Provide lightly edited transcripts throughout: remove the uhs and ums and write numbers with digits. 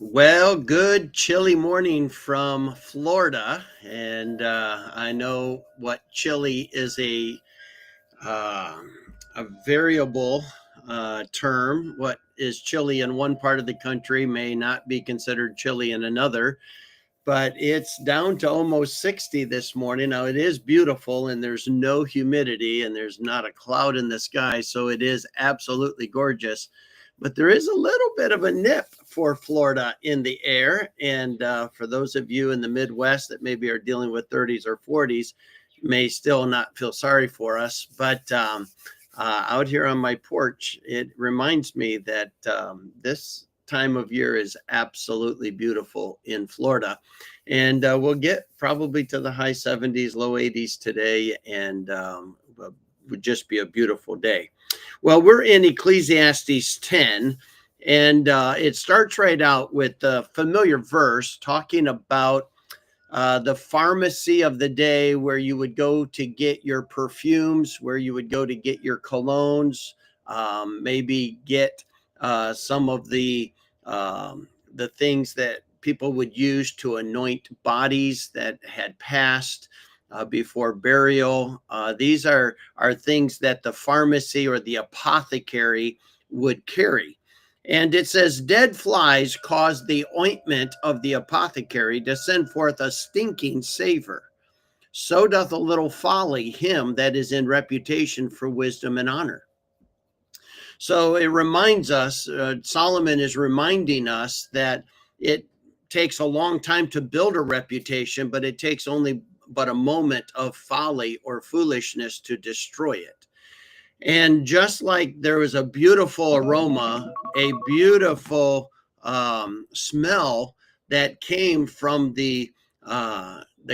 Well, good chilly morning from Florida, and I know what chilly is uh, a variable term. What is chilly in one part of the country may not be considered chilly in another, but it's down to almost 60 this morning. Now it is beautiful, and there's no humidity, and there's not a cloud in the sky, so it is absolutely gorgeous. But there is a little bit of a nip for Florida in the air. And for those of you in the Midwest that maybe are dealing with 30s or 40s, may still not feel sorry for us. But out here on my porch, it reminds me that this time of year is absolutely beautiful in Florida. And we'll get probably to the high 70s, low 80s today, and would just be a beautiful day. Well, we're in Ecclesiastes 10, and it starts right out with the familiar verse talking about the pharmacy of the day, where you would go to get your perfumes, where you would go to get your colognes, maybe get some of the things that people would use to anoint bodies that had passed before burial. These are things that the pharmacy or the apothecary would carry. And it says, dead flies cause the ointment of the apothecary to send forth a stinking savor. So doth a little folly him that is in reputation for wisdom and honor. So it reminds us, Solomon is reminding us that it takes a long time to build a reputation, but it takes only but a moment of folly or foolishness to destroy it. And just like there was a beautiful aroma, a beautiful smell that came from the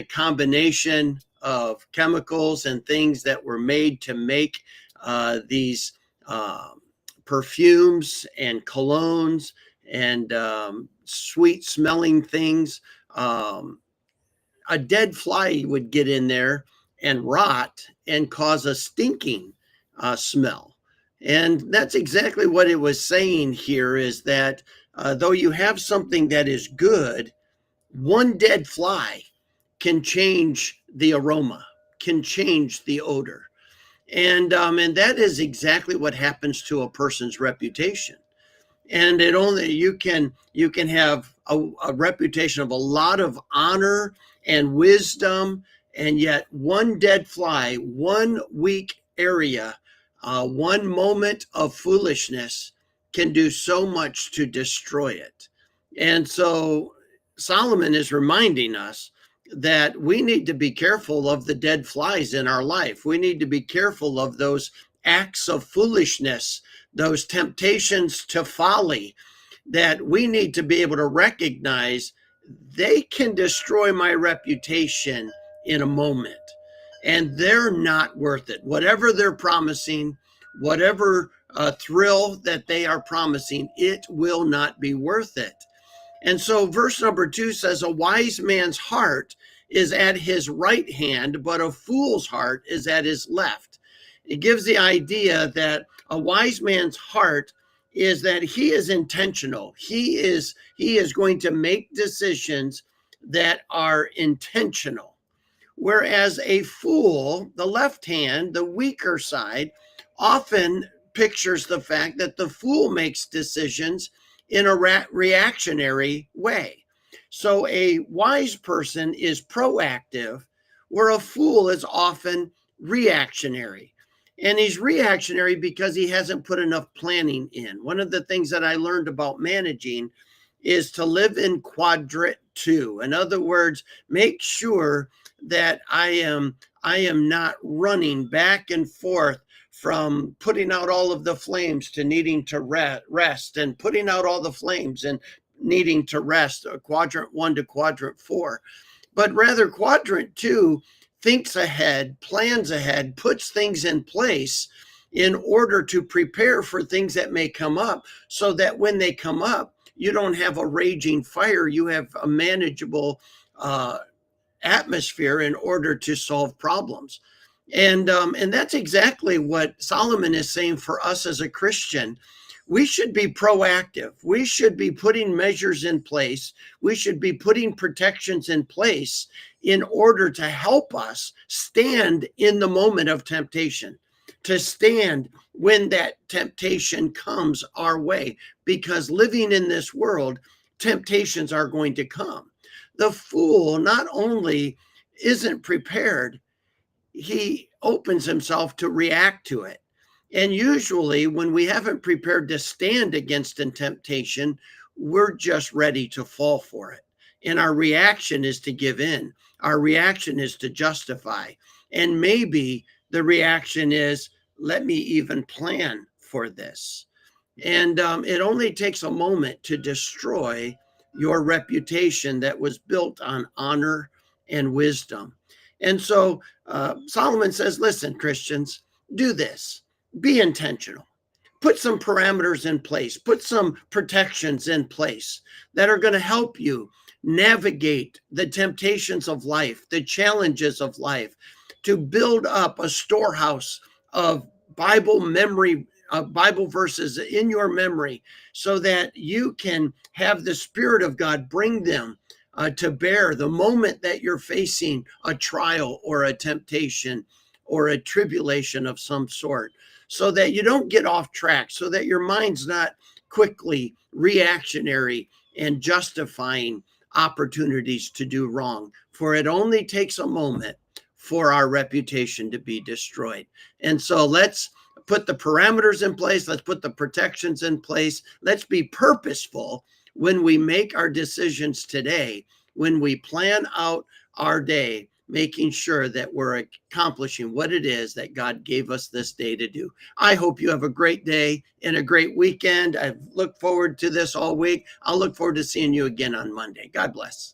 combination of chemicals and things that were made to make these perfumes and colognes and sweet smelling things. A dead fly would get in there and rot and cause a stinking smell. And that's exactly what it was saying here, is that though you have something that is good, one dead fly can change the aroma, can change the odor. And that is exactly what happens to a person's reputation. And it only you can have a reputation of a lot of honor and wisdom, and yet one dead fly, one weak area, one moment of foolishness can do so much to destroy it. And so Solomon is reminding us that we need to be careful of the dead flies in our life. We need to be careful of those acts of foolishness, those temptations to folly, that we need to be able to recognize they can destroy my reputation in a moment. And they're not worth it. Whatever they're promising, whatever thrill that they are promising, it will not be worth it. And so verse number 2 says, a wise man's heart is at his right hand, but a fool's heart is at his left. It gives the idea that a wise man's heart is that he is intentional. He is going to make decisions that are intentional. Whereas a fool, the left hand, the weaker side, often pictures the fact that the fool makes decisions in a reactionary way. So a wise person is proactive, where a fool is often reactionary. And he's reactionary because he hasn't put enough planning in. One of the things that I learned about managing is to live in quadrant 2. In other words, make sure that I am not running back and forth from putting out all of the flames to needing to rest, and putting out all the flames and needing to rest, quadrant 1 to quadrant 4. But rather, quadrant 2 thinks ahead, plans ahead, puts things in place in order to prepare for things that may come up, so that when they come up, you don't have a raging fire, you have a manageable atmosphere in order to solve problems. And that's exactly what Solomon is saying for us as a Christian. we should be proactive. We should be putting measures in place. We should be putting protections in place in order to help us stand in the moment of temptation, to stand when that temptation comes our way, because living in this world, temptations are going to come. The fool not only isn't prepared, he opens himself to react to it. And usually, when we haven't prepared to stand against a temptation, we're just ready to fall for it. And our reaction is to give in, our reaction is to justify. And maybe the reaction is, let me even plan for this. And it only takes a moment to destroy your reputation that was built on honor and wisdom. And so Solomon says, listen, Christians, do this. Be intentional. Put some parameters in place. Put some protections in place that are going to help you navigate the temptations of life, the challenges of life, to build up a storehouse of Bible memory, Bible verses in your memory, so that you can have the Spirit of God bring them to bear the moment that you're facing a trial or a temptation or a tribulation of some sort, so that you don't get off track, so that your mind's not quickly reactionary and justifying opportunities to do wrong. For it only takes a moment for our reputation to be destroyed. And so let's put the parameters in place. Let's put the protections in place. Let's be purposeful when we make our decisions today, when we plan out our day, making sure that we're accomplishing what it is that God gave us this day to do. I hope you have a great day and a great weekend. I look forward to this all week. I'll look forward to seeing you again on Monday. God bless.